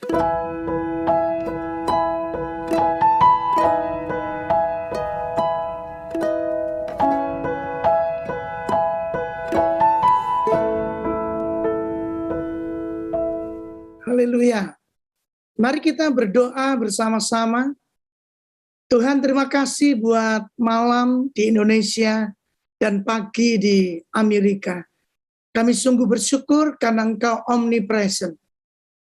Haleluya. Mari kita berdoa bersama-sama. Tuhan, terima kasih buat malam di Indonesia dan pagi di Amerika. Kami sungguh bersyukur karena Engkau omnipresent.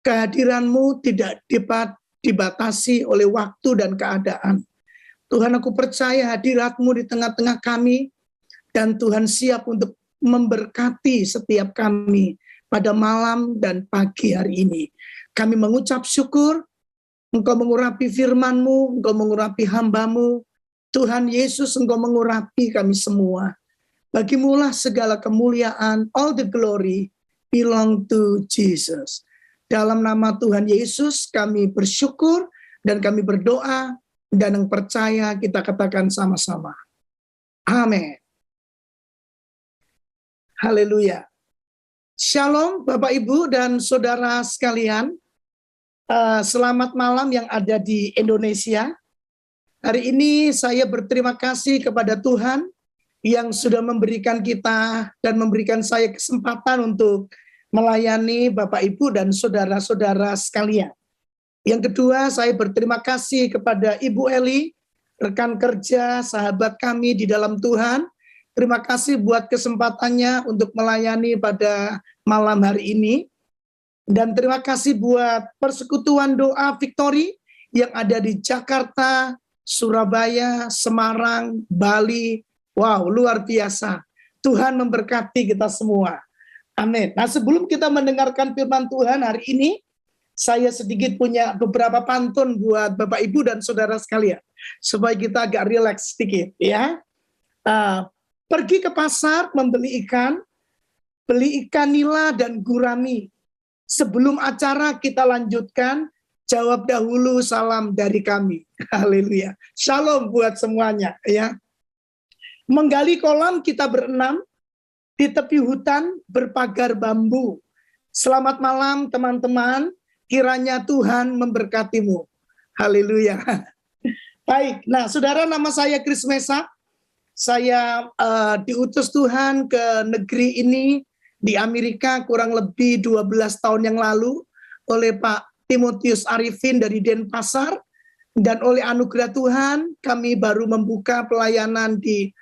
Kehadiran-Mu tidak dibatasi oleh waktu dan keadaan. Tuhan, aku percaya hadirat-Mu di tengah-tengah kami, dan Tuhan siap untuk memberkati setiap kami pada malam dan pagi hari ini. Kami mengucap syukur, Engkau mengurapi firman-Mu, Engkau mengurapi hamba-Mu. Tuhan Yesus, Engkau mengurapi kami semua. Bagimulah segala kemuliaan, all the glory belong to Jesus. Dalam nama Tuhan Yesus kami bersyukur dan kami berdoa, dan yang percaya kita katakan sama-sama. Amin. Haleluya. Shalom Bapak Ibu dan Saudara sekalian. Selamat malam yang ada di Indonesia. Hari ini saya berterima kasih kepada Tuhan yang sudah memberikan kita dan memberikan saya kesempatan untuk melayani Bapak Ibu dan saudara-saudara sekalian. Yang kedua, saya berterima kasih kepada Ibu Eli, rekan kerja, sahabat kami di dalam Tuhan. Terima kasih buat kesempatannya untuk melayani pada malam hari ini. Dan terima kasih buat persekutuan doa Victory yang ada di Jakarta, Surabaya, Semarang, Bali. Wow, luar biasa. Tuhan memberkati kita semua. Amin. Nah, sebelum kita mendengarkan firman Tuhan hari ini, saya sedikit punya beberapa pantun buat Bapak Ibu dan saudara sekalian, supaya kita agak rileks sedikit ya. Pergi ke pasar membeli ikan, beli ikan nila dan gurami. Sebelum acara kita lanjutkan, jawab dahulu salam dari kami. Haleluya. Shalom buat semuanya ya. Menggali kolam kita berenam, di tepi hutan berpagar bambu. Selamat malam teman-teman, kiranya Tuhan memberkatimu. Haleluya. Baik, nah saudara, nama saya Kris Mesa. Saya diutus Tuhan ke negeri ini di Amerika kurang lebih 12 tahun yang lalu oleh Pak Timotius Arifin dari Denpasar, dan oleh anugerah Tuhan kami baru membuka pelayanan di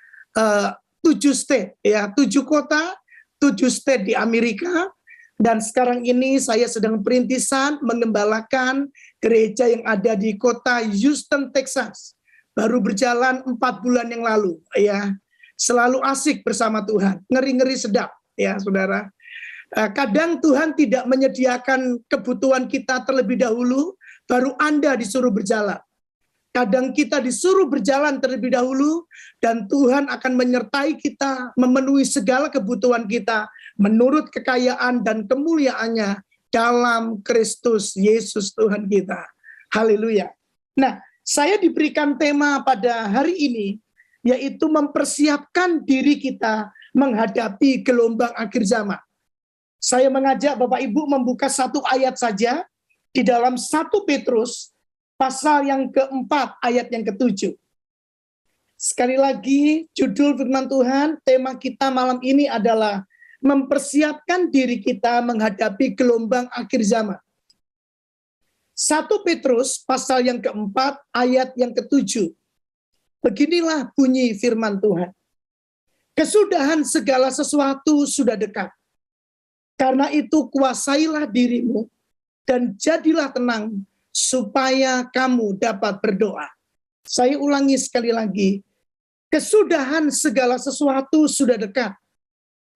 7 state ya, 7 kota, 7 state di Amerika, dan sekarang ini saya sedang perintisan mengembalakan gereja yang ada di kota Houston, Texas. Baru berjalan 4 bulan yang lalu ya. Selalu asik bersama Tuhan, ngeri-ngeri sedap ya saudara. Kadang Tuhan tidak menyediakan kebutuhan kita terlebih dahulu, baru Anda disuruh berjalan. Kadang kita disuruh berjalan terlebih dahulu, dan Tuhan akan menyertai kita, memenuhi segala kebutuhan kita, menurut kekayaan dan kemuliaannya dalam Kristus Yesus Tuhan kita. Haleluya. Nah, saya diberikan tema pada hari ini, yaitu mempersiapkan diri kita menghadapi gelombang akhir zaman. Saya mengajak Bapak Ibu membuka satu ayat saja di dalam 1 Petrus pasal yang keempat ayat yang ke-7. Sekali lagi judul firman Tuhan, tema kita malam ini adalah mempersiapkan diri kita menghadapi gelombang akhir zaman. 1 Petrus pasal yang keempat ayat yang ke-7. Beginilah bunyi firman Tuhan. Kesudahan segala sesuatu sudah dekat. Karena itu kuasailah dirimu dan jadilah tenang supaya kamu dapat berdoa. Saya ulangi sekali lagi. Kesudahan segala sesuatu sudah dekat.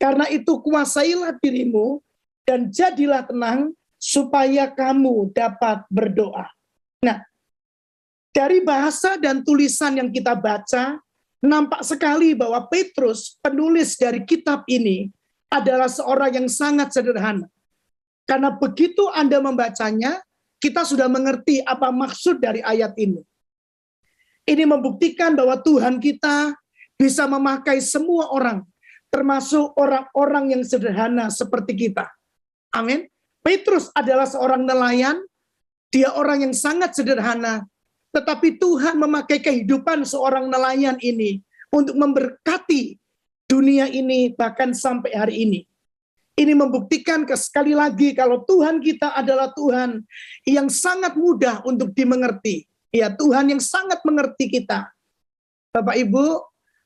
Karena itu kuasailah dirimu dan jadilah tenang supaya kamu dapat berdoa. Nah, dari bahasa dan tulisan yang kita baca, nampak sekali bahwa Petrus, penulis dari kitab ini, adalah seorang yang sangat sederhana. Karena begitu Anda membacanya, kita sudah mengerti apa maksud dari ayat ini. Ini membuktikan bahwa Tuhan kita bisa memakai semua orang, termasuk orang-orang yang sederhana seperti kita. Amin. Petrus adalah seorang nelayan, Dia orang yang sangat sederhana, tetapi Tuhan memakai kehidupan seorang nelayan ini untuk memberkati dunia ini bahkan sampai hari ini. Ini membuktikan sekali lagi kalau Tuhan kita adalah Tuhan yang sangat mudah untuk dimengerti. Ya, Tuhan yang sangat mengerti kita. Bapak Ibu,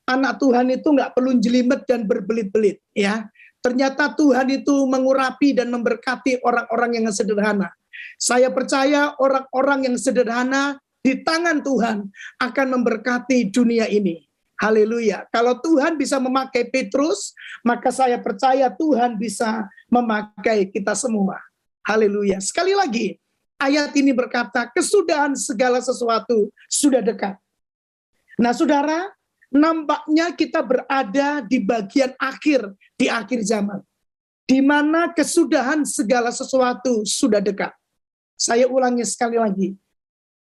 anak Tuhan itu nggak perlu jelimet dan berbelit-belit. Ya, ternyata Tuhan itu mengurapi dan memberkati orang-orang yang sederhana. Saya percaya orang-orang yang sederhana di tangan Tuhan akan memberkati dunia ini. Haleluya. Kalau Tuhan bisa memakai Petrus, maka saya percaya Tuhan bisa memakai kita semua. Haleluya. Sekali lagi, ayat ini berkata, kesudahan segala sesuatu sudah dekat. Nah, saudara, nampaknya kita berada di bagian akhir, di akhir zaman, di mana kesudahan segala sesuatu sudah dekat. Saya ulangi sekali lagi.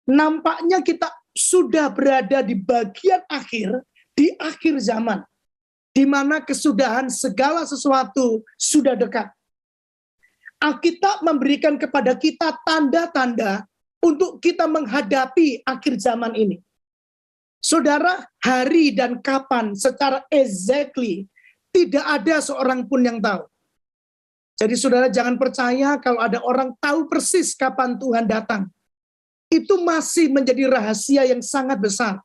Nampaknya kita sudah berada di bagian akhir, di akhir zaman, di mana kesudahan segala sesuatu sudah dekat. Alkitab memberikan kepada kita tanda-tanda untuk kita menghadapi akhir zaman ini. Saudara, hari dan kapan secara exactly tidak ada seorang pun yang tahu. Jadi saudara jangan percaya kalau ada orang tahu persis kapan Tuhan datang. Itu masih menjadi rahasia yang sangat besar.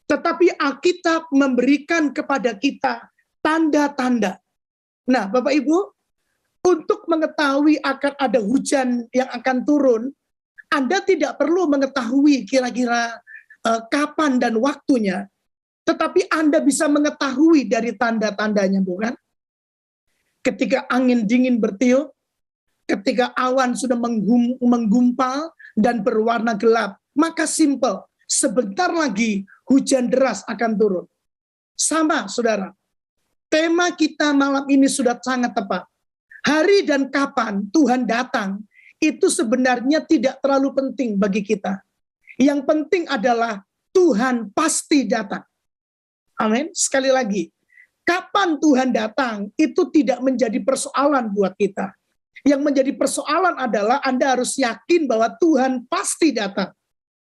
Tetapi Alkitab memberikan kepada kita tanda-tanda. Nah, Bapak Ibu, untuk mengetahui akan ada hujan yang akan turun, Anda tidak perlu mengetahui kira-kira kapan dan waktunya, tetapi Anda bisa mengetahui dari tanda-tandanya, bukan? Ketika angin dingin bertiup, ketika awan sudah menggumpal dan berwarna gelap, maka simple, sebentar lagi hujan deras akan turun. Sama, saudara. Tema kita malam ini sudah sangat tepat. Hari dan kapan Tuhan datang, itu sebenarnya tidak terlalu penting bagi kita. Yang penting adalah Tuhan pasti datang. Amin. Sekali lagi, kapan Tuhan datang itu tidak menjadi persoalan buat kita. Yang menjadi persoalan adalah Anda harus yakin bahwa Tuhan pasti datang.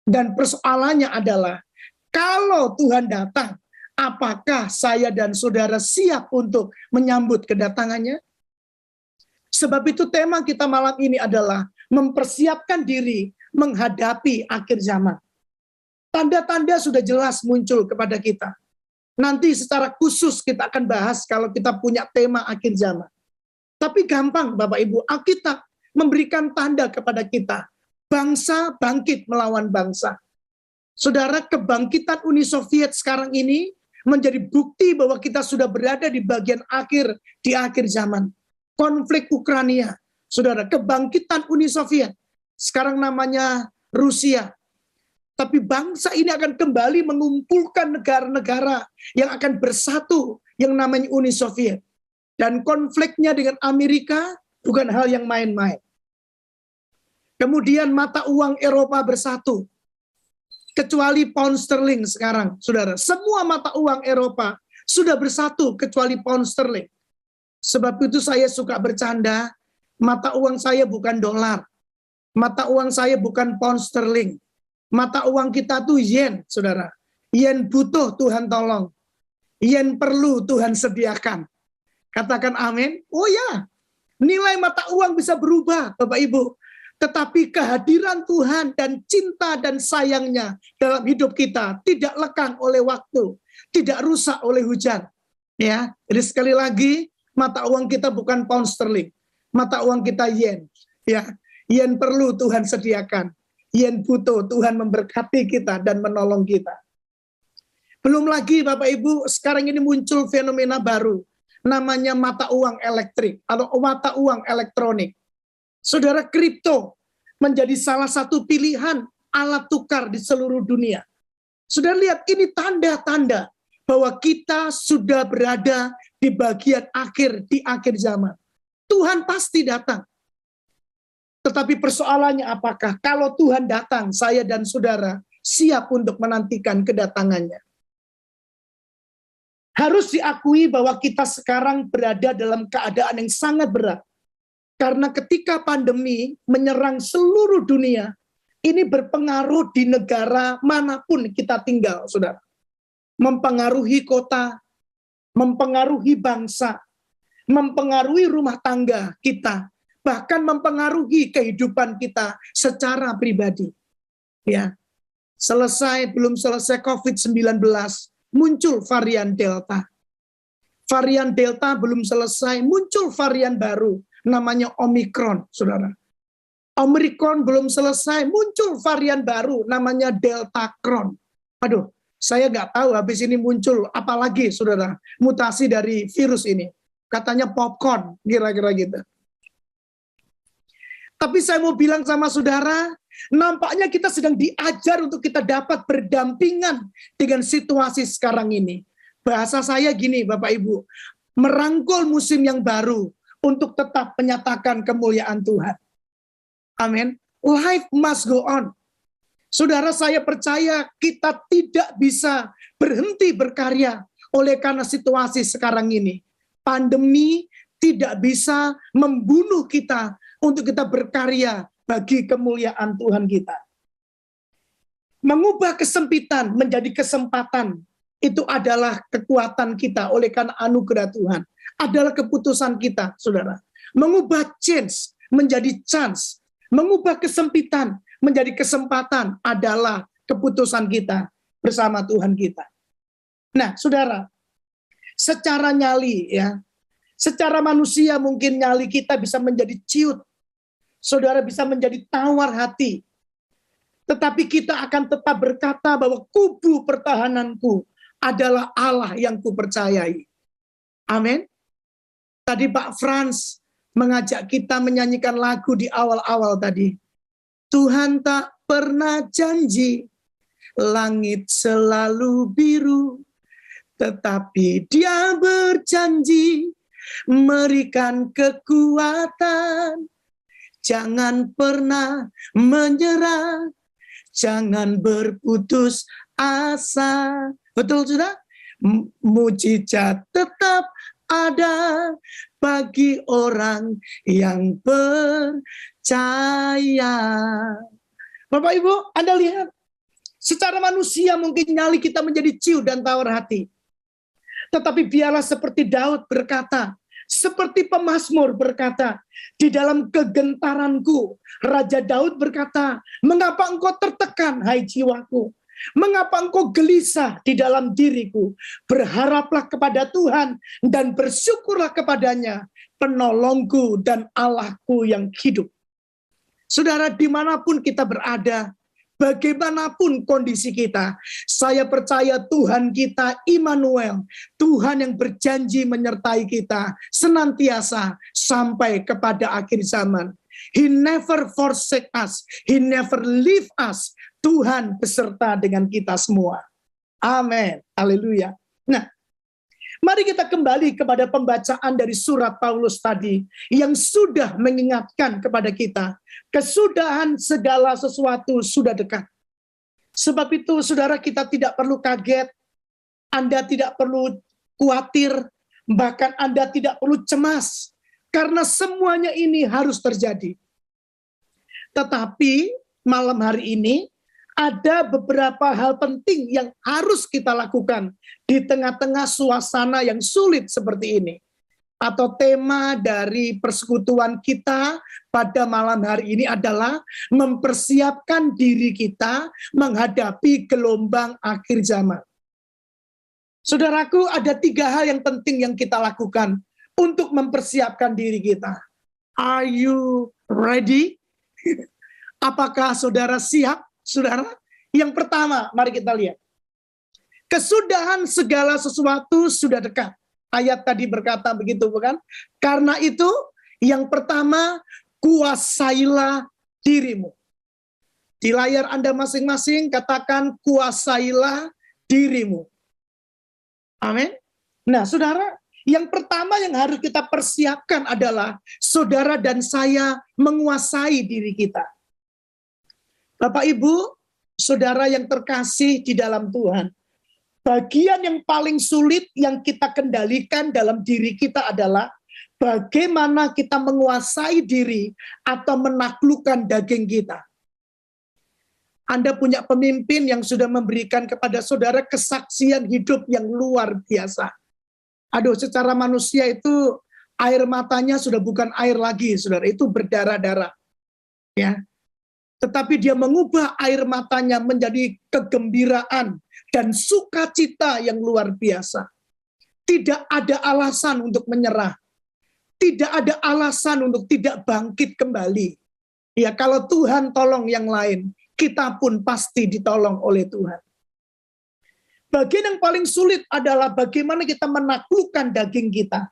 Dan persoalannya adalah, kalau Tuhan datang, apakah saya dan saudara siap untuk menyambut kedatangannya? Sebab itu tema kita malam ini adalah mempersiapkan diri menghadapi akhir zaman. Tanda-tanda sudah jelas muncul kepada kita. Nanti secara khusus kita akan bahas kalau kita punya tema akhir zaman. Tapi gampang Bapak Ibu, Alkitab memberikan tanda kepada kita. Bangsa bangkit melawan bangsa. Saudara, kebangkitan Uni Soviet sekarang ini menjadi bukti bahwa kita sudah berada di bagian akhir, di akhir zaman. Konflik Ukraina, saudara, kebangkitan Uni Soviet, sekarang namanya Rusia. Tapi bangsa ini akan kembali mengumpulkan negara-negara yang akan bersatu, yang namanya Uni Soviet. Dan konfliknya dengan Amerika bukan hal yang main-main. Kemudian mata uang Eropa bersatu. Kecuali pound sterling sekarang, saudara. Semua mata uang Eropa sudah bersatu kecuali pound sterling. Sebab itu saya suka bercanda, mata uang saya bukan dolar. Mata uang saya bukan pound sterling. Mata uang kita tuh yen, saudara. Yen butuh, Tuhan tolong. Yen perlu, Tuhan sediakan. Katakan amin. Oh ya, nilai mata uang bisa berubah, Bapak Ibu. Tetapi kehadiran Tuhan dan cinta dan sayangnya dalam hidup kita tidak lekang oleh waktu, tidak rusak oleh hujan. Ya, jadi sekali lagi, mata uang kita bukan pound sterling, mata uang kita yen. Ya, yen perlu Tuhan sediakan, yen butuh Tuhan memberkati kita dan menolong kita. Belum lagi Bapak Ibu, sekarang ini muncul fenomena baru, namanya mata uang elektrik atau mata uang elektronik. Saudara, kripto menjadi salah satu pilihan alat tukar di seluruh dunia. Saudara lihat, ini tanda-tanda bahwa kita sudah berada di bagian akhir, di akhir zaman. Tuhan pasti datang. Tetapi persoalannya apakah kalau Tuhan datang, saya dan saudara siap untuk menantikan kedatangannya? Harus diakui bahwa kita sekarang berada dalam keadaan yang sangat berat. Karena ketika pandemi menyerang seluruh dunia, ini berpengaruh di negara manapun kita tinggal, saudara. Mempengaruhi kota, mempengaruhi bangsa, mempengaruhi rumah tangga kita, bahkan mempengaruhi kehidupan kita secara pribadi. Ya, belum selesai COVID-19, muncul varian Delta. Varian Delta belum selesai, muncul varian baru, namanya Omicron, saudara. Omicron belum selesai, muncul varian baru, namanya Delta Cron. Aduh, saya nggak tahu habis ini muncul apalagi, saudara, mutasi dari virus ini. Katanya popcorn, kira-kira gitu. Tapi saya mau bilang sama saudara, nampaknya kita sedang diajar untuk kita dapat berdampingan dengan situasi sekarang ini. Bahasa saya gini, Bapak Ibu, merangkul musim yang baru untuk tetap menyatakan kemuliaan Tuhan. Amin. Life must go on. Saudara, saya percaya kita tidak bisa berhenti berkarya oleh karena situasi sekarang ini. Pandemi tidak bisa membunuh kita untuk kita berkarya bagi kemuliaan Tuhan kita. Mengubah kesempitan menjadi kesempatan, itu adalah kekuatan kita oleh karena anugerah Tuhan. Adalah keputusan kita, saudara. Mengubah change menjadi chance. Mengubah kesempitan menjadi kesempatan adalah keputusan kita bersama Tuhan kita. Nah, saudara, secara nyali ya, secara manusia mungkin nyali kita bisa menjadi ciut. Saudara bisa menjadi tawar hati. Tetapi kita akan tetap berkata bahwa kubu pertahananku adalah Allah yang kupercayai. Amin. Tadi Pak Frans mengajak kita menyanyikan lagu di awal-awal tadi. Tuhan tak pernah janji langit selalu biru, tetapi Dia berjanji memberikan kekuatan. Jangan pernah menyerah, jangan berputus asa. Betul sudah? Mujizat tetap ada bagi orang yang percaya. Bapak Ibu, Anda lihat, secara manusia mungkin nyali kita menjadi ciut dan tawar hati. Tetapi biarlah seperti Daud berkata, seperti pemazmur berkata, di dalam kegentaranku, Raja Daud berkata, mengapa engkau tertekan, hai jiwaku? Mengapa engkau gelisah di dalam diriku? Berharaplah kepada Tuhan dan bersyukurlah kepadanya, penolongku dan Allahku yang hidup. Saudara, dimanapun kita berada, bagaimanapun kondisi kita, saya percaya Tuhan kita Immanuel, Tuhan yang berjanji menyertai kita senantiasa sampai kepada akhir zaman. He never forsake us, He never leave us. Tuhan beserta dengan kita semua. Amin. Haleluya. Nah, mari kita kembali kepada pembacaan dari surat Paulus tadi yang sudah mengingatkan kepada kita, kesudahan segala sesuatu sudah dekat. Sebab itu saudara, kita tidak perlu kaget, Anda tidak perlu khawatir, bahkan Anda tidak perlu cemas, karena semuanya ini harus terjadi. Tetapi malam hari ini, ada beberapa hal penting yang harus kita lakukan di tengah-tengah suasana yang sulit seperti ini. Atau tema dari persekutuan kita pada malam hari ini adalah mempersiapkan diri kita menghadapi gelombang akhir zaman. Saudaraku, ada 3 hal yang penting yang kita lakukan untuk mempersiapkan diri kita. Are you ready? Apakah saudara siap? Saudara, yang pertama, mari kita lihat. Kesudahan segala sesuatu sudah dekat. Ayat tadi berkata begitu, bukan? Karena itu, yang pertama, kuasailah dirimu. Di layar Anda masing-masing, katakan kuasailah dirimu. Amin. Nah, saudara, yang pertama yang harus kita persiapkan adalah saudara dan saya menguasai diri kita. Bapak, Ibu, saudara yang terkasih di dalam Tuhan, bagian yang paling sulit yang kita kendalikan dalam diri kita adalah bagaimana kita menguasai diri atau menaklukkan daging kita. Anda punya pemimpin yang sudah memberikan kepada saudara kesaksian hidup yang luar biasa. Aduh, secara manusia itu air matanya sudah bukan air lagi, saudara. Itu berdarah-darah. Ya. Tetapi dia mengubah air matanya menjadi kegembiraan dan sukacita yang luar biasa. Tidak ada alasan untuk menyerah. Tidak ada alasan untuk tidak bangkit kembali. Ya, kalau Tuhan tolong yang lain, kita pun pasti ditolong oleh Tuhan. Bagian yang paling sulit adalah bagaimana kita menaklukkan daging kita.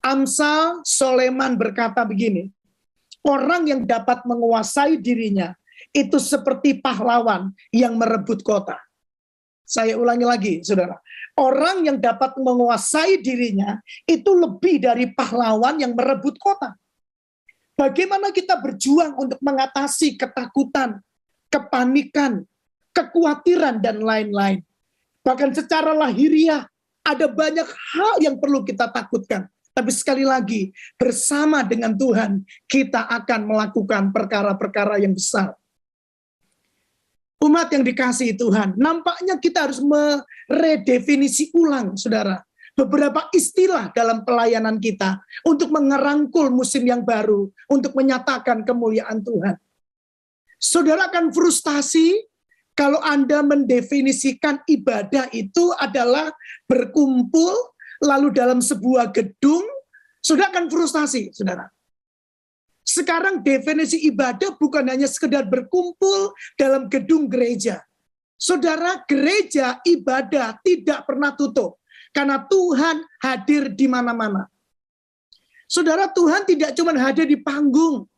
Amsal Soleman berkata begini, orang yang dapat menguasai dirinya itu seperti pahlawan yang merebut kota. Saya ulangi lagi, saudara. Orang yang dapat menguasai dirinya itu lebih dari pahlawan yang merebut kota. Bagaimana kita berjuang untuk mengatasi ketakutan, kepanikan, kekhawatiran, dan lain-lain. Bahkan secara lahiriah, ada banyak hal yang perlu kita takutkan. Tapi sekali lagi, bersama dengan Tuhan, kita akan melakukan perkara-perkara yang besar. Umat yang dikasihi Tuhan, nampaknya kita harus meredefinisi ulang, saudara, beberapa istilah dalam pelayanan kita untuk mengerangkul musim yang baru, untuk menyatakan kemuliaan Tuhan. Saudara akan frustasi kalau Anda mendefinisikan ibadah itu adalah berkumpul, lalu dalam sebuah gedung, saudara akan frustasi, saudara. Sekarang definisi ibadah bukan hanya sekedar berkumpul dalam gedung gereja. Saudara, gereja ibadah tidak pernah tutup. Karena Tuhan hadir di mana-mana. Saudara, Tuhan tidak cuma hadir di panggung.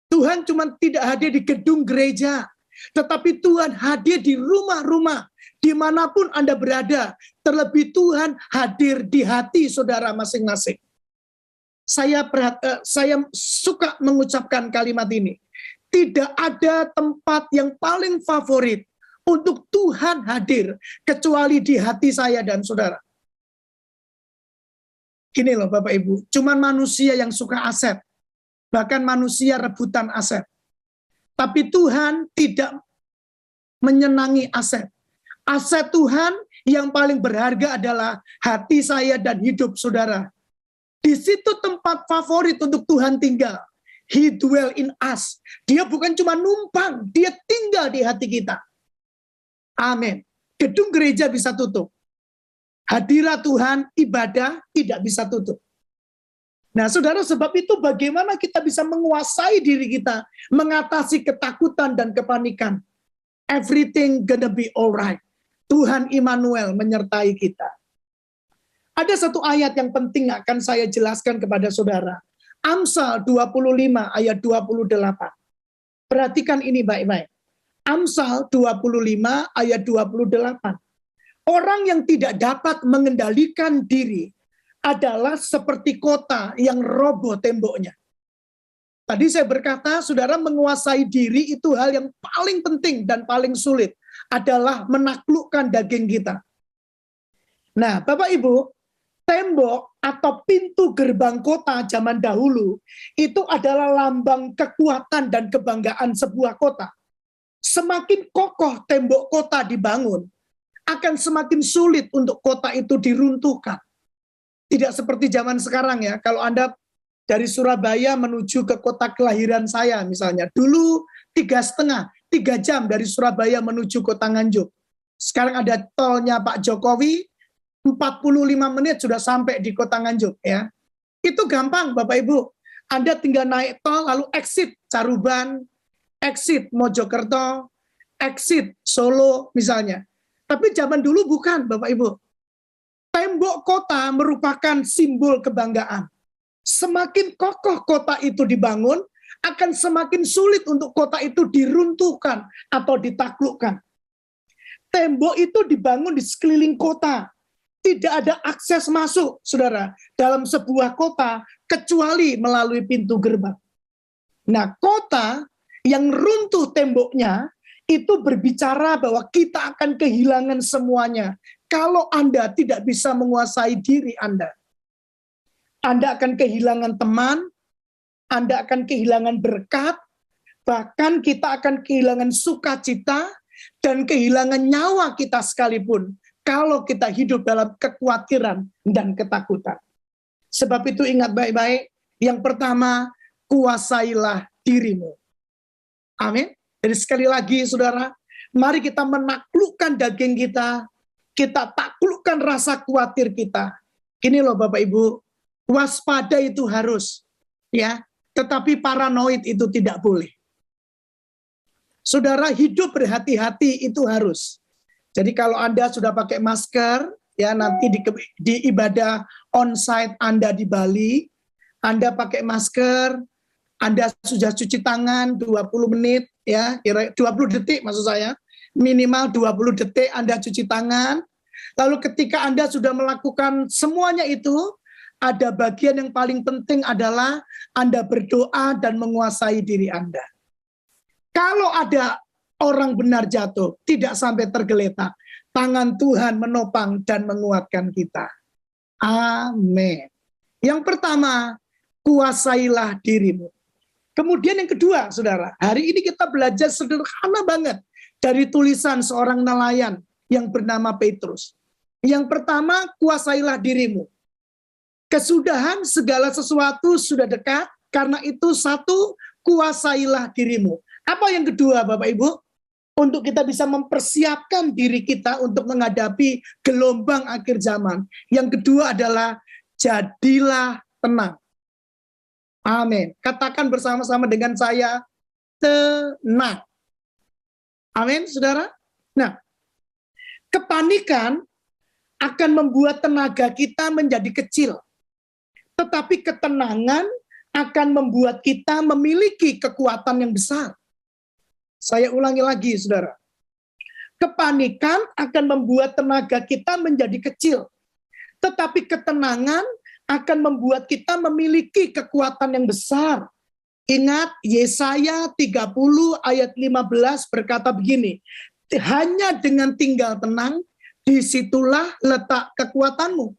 Tuhan cuma tidak hadir di gedung gereja. Tetapi Tuhan hadir di rumah-rumah. Dimanapun Anda berada. Terlebih Tuhan hadir di hati saudara masing-masing. Saya suka mengucapkan kalimat ini. Tidak ada tempat yang paling favorit untuk Tuhan hadir kecuali di hati saya dan saudara. Gini loh Bapak Ibu, cuman manusia yang suka aset. Bahkan manusia rebutan aset. Tapi Tuhan tidak menyenangi aset. Aset Tuhan yang paling berharga adalah hati saya dan hidup saudara. Di situ tempat favorit untuk Tuhan tinggal. He dwell in us. Dia bukan cuma numpang, dia tinggal di hati kita. Amin. Gedung gereja bisa tutup. Hadirat Tuhan, ibadah tidak bisa tutup. Nah, saudara, sebab itu bagaimana kita bisa menguasai diri kita, mengatasi ketakutan dan kepanikan. Everything gonna be alright. Tuhan Immanuel menyertai kita. Ada satu ayat yang penting akan saya jelaskan kepada saudara. Amsal 25 ayat 28. Perhatikan ini baik-baik. Amsal 25 ayat 28. Orang yang tidak dapat mengendalikan diri adalah seperti kota yang roboh temboknya. Tadi saya berkata, saudara, menguasai diri itu hal yang paling penting dan paling sulit. Adalah menaklukkan daging kita. Nah, Bapak Ibu, tembok atau pintu gerbang kota zaman dahulu itu adalah lambang kekuatan dan kebanggaan sebuah kota. Semakin kokoh tembok kota dibangun, akan semakin sulit untuk kota itu diruntuhkan. Tidak seperti zaman sekarang ya, kalau Anda dari Surabaya menuju ke kota kelahiran saya misalnya, dulu 3,5 jam dari Surabaya menuju kota Nganjuk. Sekarang ada tolnya Pak Jokowi, 45 menit sudah sampai di kota Nganjuk ya. Itu gampang Bapak Ibu. Anda tinggal naik tol lalu exit Caruban, exit Mojokerto, exit Solo misalnya. Tapi zaman dulu bukan Bapak Ibu. Tembok kota merupakan simbol kebanggaan. Semakin kokoh kota itu dibangun, akan semakin sulit untuk kota itu diruntuhkan atau ditaklukkan. Tembok itu dibangun di sekeliling kota. Tidak ada akses masuk, saudara, dalam sebuah kota, kecuali melalui pintu gerbang. Nah, kota yang runtuh temboknya, itu berbicara bahwa kita akan kehilangan semuanya. Kalau Anda tidak bisa menguasai diri Anda. Anda akan kehilangan teman, Anda akan kehilangan berkat, Bahkan kita akan kehilangan sukacita dan kehilangan nyawa kita sekalipun kalau kita hidup dalam kekhawatiran dan ketakutan. Sebab itu ingat baik-baik, yang pertama, kuasailah dirimu. Amin. Jadi sekali lagi saudara, mari kita menaklukkan daging kita taklukkan rasa khawatir kita. Gini loh Bapak Ibu, waspada itu harus, ya, tetapi paranoid itu tidak boleh. Saudara, hidup berhati-hati itu harus. Jadi kalau Anda sudah pakai masker, ya nanti di ibadah onsite Anda di Bali, Anda pakai masker, Anda sudah cuci tangan 20 menit, ya, 20 detik maksud saya, minimal 20 detik Anda cuci tangan. Lalu ketika Anda sudah melakukan semuanya itu, ada bagian yang paling penting adalah Anda berdoa dan menguasai diri Anda. Kalau ada orang benar jatuh, tidak sampai tergeletak. Tangan Tuhan menopang dan menguatkan kita. Amin. Yang pertama, kuasailah dirimu. Kemudian yang kedua, saudara, hari ini kita belajar sederhana banget dari tulisan seorang nelayan yang bernama Petrus. Yang pertama, kuasailah dirimu. Kesudahan segala sesuatu sudah dekat, karena itu satu, kuasailah dirimu. Apa yang kedua Bapak Ibu? Untuk kita bisa mempersiapkan diri kita untuk menghadapi gelombang akhir zaman. Yang kedua adalah jadilah tenang. Amin. Katakan bersama-sama dengan saya, tenang. Amin, saudara. Nah, kepanikan akan membuat tenaga kita menjadi kecil. Tetapi ketenangan akan membuat kita memiliki kekuatan yang besar. Saya ulangi lagi, saudara. Kepanikan akan membuat tenaga kita menjadi kecil. Tetapi ketenangan akan membuat kita memiliki kekuatan yang besar. Ingat, Yesaya 30 ayat 15 berkata begini, hanya dengan tinggal tenang, disitulah letak kekuatanmu.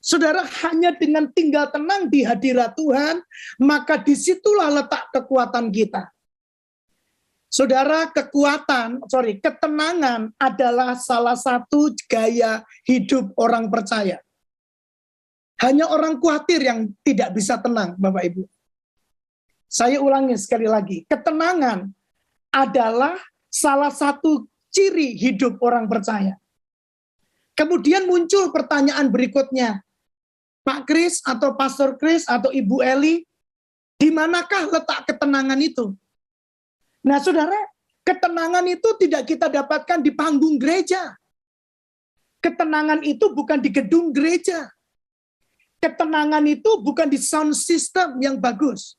Saudara, hanya dengan tinggal tenang di hadirat Tuhan, maka disitulah letak kekuatan kita. Saudara, ketenangan adalah salah satu gaya hidup orang percaya. Hanya orang khawatir yang tidak bisa tenang, Bapak Ibu. Saya ulangi sekali lagi, ketenangan adalah salah satu ciri hidup orang percaya. Kemudian muncul pertanyaan berikutnya, Pak Kris atau Pastor Kris atau Ibu Eli, di manakah letak ketenangan itu? Nah saudara, ketenangan itu tidak kita dapatkan di panggung gereja. Ketenangan itu bukan di gedung gereja. Ketenangan itu bukan di sound system yang bagus.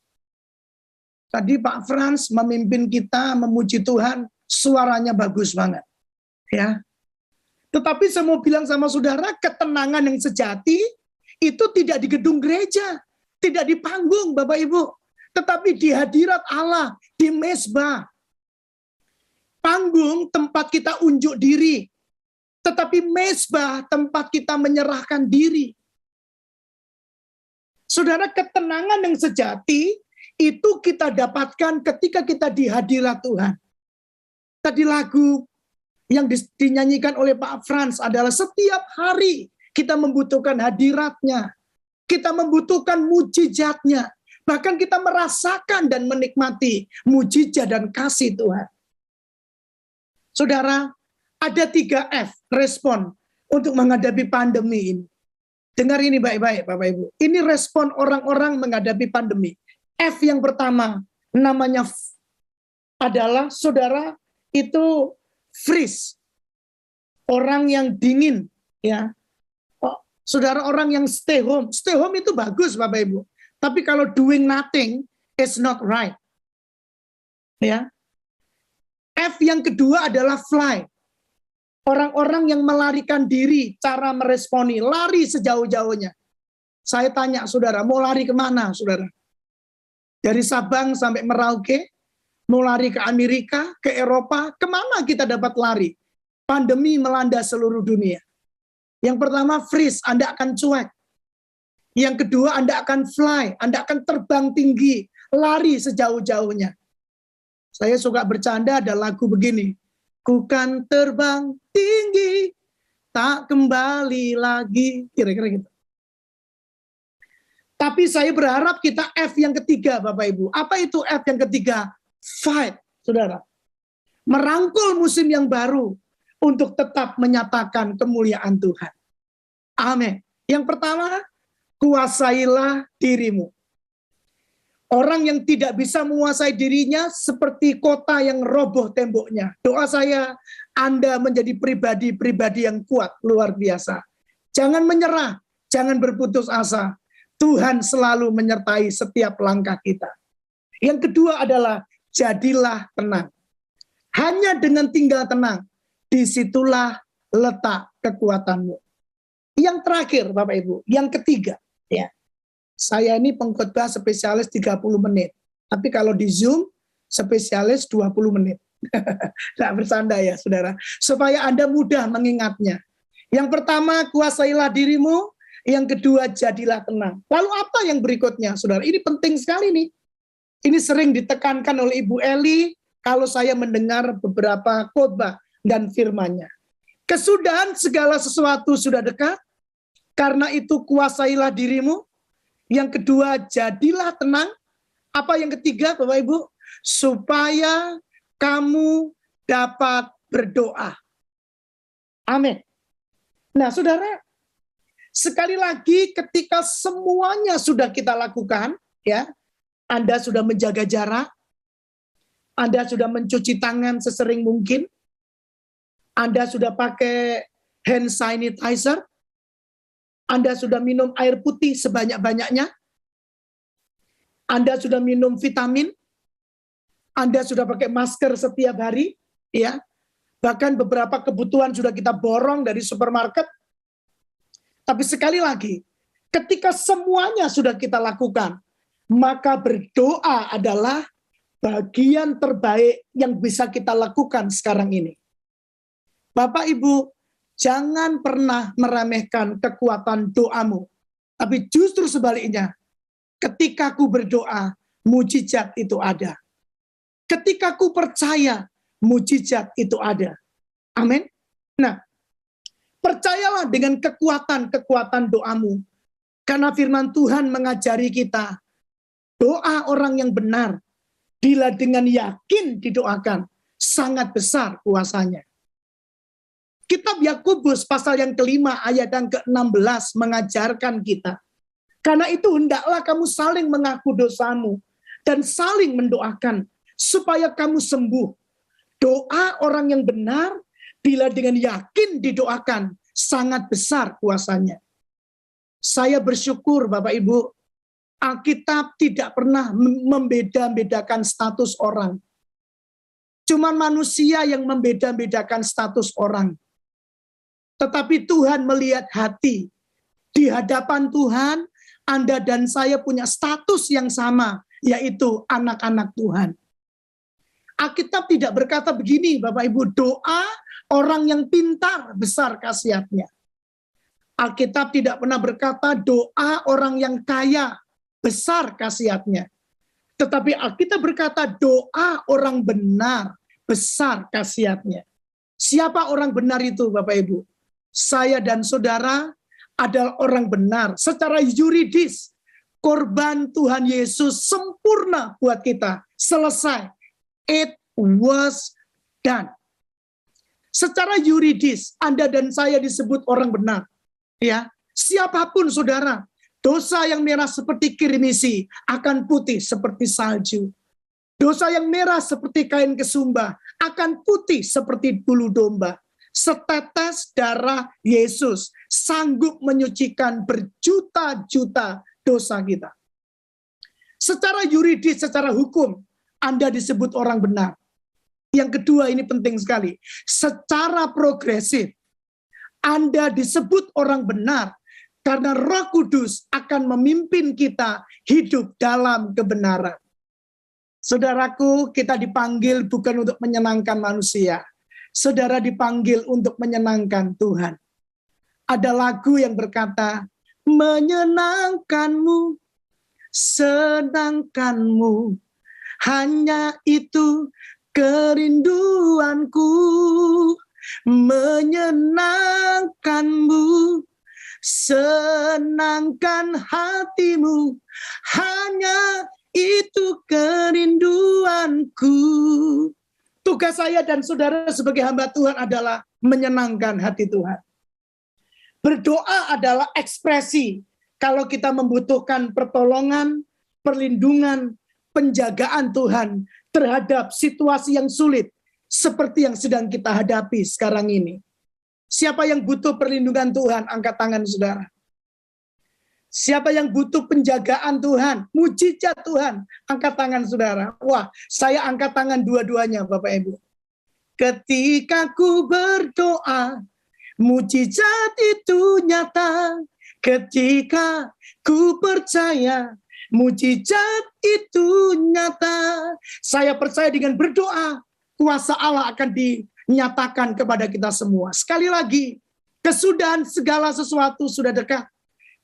Tadi Pak Frans memimpin kita memuji Tuhan, suaranya bagus banget. Ya. Tetapi saya mau bilang sama saudara, ketenangan yang sejati itu tidak di gedung gereja, tidak di panggung Bapak Ibu, tetapi di hadirat Allah, di mezbah. Panggung tempat kita unjuk diri, tetapi mezbah tempat kita menyerahkan diri. Saudara, ketenangan yang sejati itu kita dapatkan ketika kita di hadirat Tuhan. Tadi lagu yang dinyanyikan oleh Pak Frans adalah setiap hari kita membutuhkan hadiratnya. Kita membutuhkan mujizatnya. Bahkan kita merasakan dan menikmati mujizat dan kasih Tuhan. Saudara, ada 3 F respon untuk menghadapi pandemi ini. Dengar ini baik-baik Bapak Ibu. Ini respon orang-orang menghadapi pandemi. F yang pertama namanya adalah saudara itu freeze. Orang yang dingin, ya. Saudara, orang yang stay home. Stay home itu bagus Bapak Ibu. Tapi kalau doing nothing is not right. Ya. F yang kedua adalah fly. Orang-orang yang melarikan diri, cara meresponi, lari sejauh-jauhnya. Saya tanya saudara, mau lari kemana saudara? Dari Sabang sampai Merauke, mau lari ke Amerika, ke Eropa, kemana kita dapat lari? Pandemi melanda seluruh dunia. Yang pertama freeze, Anda akan cuek. Yang kedua Anda akan fly, Anda akan terbang tinggi. lari sejauh-jauhnya. Saya suka bercanda, ada lagu begini. Ku kan terbang tinggi, tak kembali lagi. Kira-kira gitu. Tapi saya berharap kita F yang ketiga, Bapak Ibu. Apa itu F yang ketiga? Fight, saudara. Merangkul musim yang baru untuk tetap menyatakan kemuliaan Tuhan. Amin. Yang pertama, kuasailah dirimu. Orang yang tidak bisa menguasai dirinya seperti kota yang roboh temboknya. Doa saya, Anda menjadi pribadi-pribadi yang kuat, luar biasa. Jangan menyerah, jangan berputus asa. Tuhan selalu menyertai setiap langkah kita. Yang kedua adalah, jadilah tenang. Hanya dengan tinggal tenang, disitulah letak kekuatanmu. Yang terakhir, Bapak Ibu, yang ketiga, ya. Saya ini pengkhotbah spesialis 30 menit. Tapi kalau di Zoom, spesialis 20 menit. Tidak bersanda ya, saudara. Supaya Anda mudah mengingatnya. Yang pertama, kuasailah dirimu. Yang kedua, jadilah tenang. Lalu apa yang berikutnya, saudara? Ini penting sekali nih. Ini sering ditekankan oleh Ibu Eli kalau saya mendengar beberapa khotbah dan firman-Nya. Kesudahan segala sesuatu sudah dekat. Karena itu kuasailah dirimu. Yang kedua, jadilah tenang. Apa yang ketiga, Bapak Ibu? Supaya kamu dapat berdoa. Amin. Nah, saudara, sekali lagi ketika semuanya sudah kita lakukan, ya, Anda sudah menjaga jarak, Anda sudah mencuci tangan sesering mungkin, Anda sudah pakai hand sanitizer, Anda sudah minum air putih sebanyak-banyaknya, Anda sudah minum vitamin, Anda sudah pakai masker setiap hari, ya. Bahkan beberapa kebutuhan sudah kita borong dari supermarket. Tapi sekali lagi, ketika semuanya sudah kita lakukan, maka berdoa adalah bagian terbaik yang bisa kita lakukan sekarang ini. Bapak Ibu, jangan pernah meremehkan kekuatan doamu. Tapi justru sebaliknya, ketika ku berdoa, mujizat itu ada. Ketika ku percaya, mujizat itu ada. Amin. Nah, percayalah dengan kekuatan-kekuatan doamu. Karena firman Tuhan mengajari kita, doa orang yang benar, bila dengan yakin didoakan, sangat besar kuasanya. Kitab Yakobus pasal yang kelima ayat yang ke-16 mengajarkan kita. Karena itu hendaklah kamu saling mengaku dosamu dan saling mendoakan supaya kamu sembuh. Doa orang yang benar bila dengan yakin didoakan sangat besar kuasanya. Saya bersyukur Bapak Ibu, Alkitab tidak pernah membeda-bedakan status orang. Cuman manusia yang membeda-bedakan status orang. Tetapi Tuhan melihat hati. Di hadapan Tuhan, Anda dan saya punya status yang sama, yaitu anak-anak Tuhan. Alkitab tidak berkata begini, Bapak Ibu, doa orang yang pintar besar khasiatnya. Alkitab tidak pernah berkata doa orang yang kaya besar khasiatnya. Tetapi Alkitab berkata doa orang benar besar khasiatnya. Siapa orang benar itu, Bapak Ibu? Saya dan saudara adalah orang benar. Secara yuridis, korban Tuhan Yesus sempurna buat kita. Selesai. It was done. Secara yuridis, Anda dan saya disebut orang benar. Ya, siapapun saudara, dosa yang merah seperti kirmisi akan putih seperti salju. Dosa yang merah seperti kain kesumba akan putih seperti bulu domba. Setetes darah Yesus sanggup menyucikan berjuta-juta dosa kita. Secara yuridis, secara hukum, Anda disebut orang benar. Yang kedua, ini penting sekali. Secara progresif, Anda disebut orang benar karena Roh Kudus akan memimpin kita hidup dalam kebenaran. Saudaraku, kita dipanggil bukan untuk menyenangkan manusia. Saudara dipanggil untuk menyenangkan Tuhan. Ada lagu yang berkata, menyenangkanmu senangkanmu. Hanya itu kerinduanku, menyenangkanmu, senangkan hatimu. Hanya itu kerinduanku. Tugas saya dan saudara sebagai hamba Tuhan adalah menyenangkan hati Tuhan. Berdoa adalah ekspresi kalau kita membutuhkan pertolongan, perlindungan, penjagaan Tuhan terhadap situasi yang sulit seperti yang sedang kita hadapi sekarang ini. Siapa yang butuh perlindungan Tuhan, angkat tangan saudara. Siapa yang butuh penjagaan Tuhan, mujizat Tuhan, angkat tangan saudara. Wah, saya angkat tangan dua-duanya Bapak Ibu. Ketika ku berdoa, mujizat itu nyata. Ketika ku percaya, mujizat itu nyata. Saya percaya dengan berdoa, kuasa Allah akan dinyatakan kepada kita semua. Sekali lagi, kesudahan segala sesuatu sudah dekat.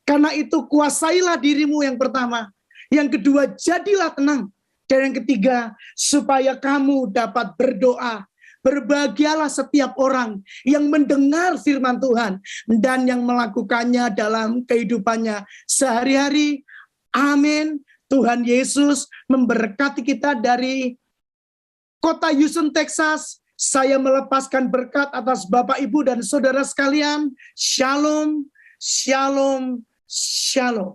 Karena itu kuasailah dirimu yang pertama. Yang kedua, jadilah tenang. Dan yang ketiga, supaya kamu dapat berdoa. Berbahagialah setiap orang yang mendengar firman Tuhan dan yang melakukannya dalam kehidupannya sehari-hari. Amin. Tuhan Yesus memberkati kita dari kota Houston, Texas. Saya melepaskan berkat atas Bapak, Ibu, dan saudara sekalian. Shalom, shalom, shalom.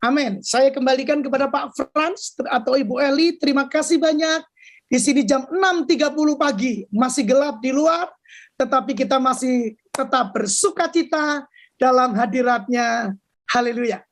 Amin. Saya kembalikan kepada Pak Frans atau Ibu Eli. Terima kasih banyak. Di sini jam 6.30 pagi. Masih gelap di luar. Tetapi kita masih tetap bersukacita dalam hadiratnya. Haleluya.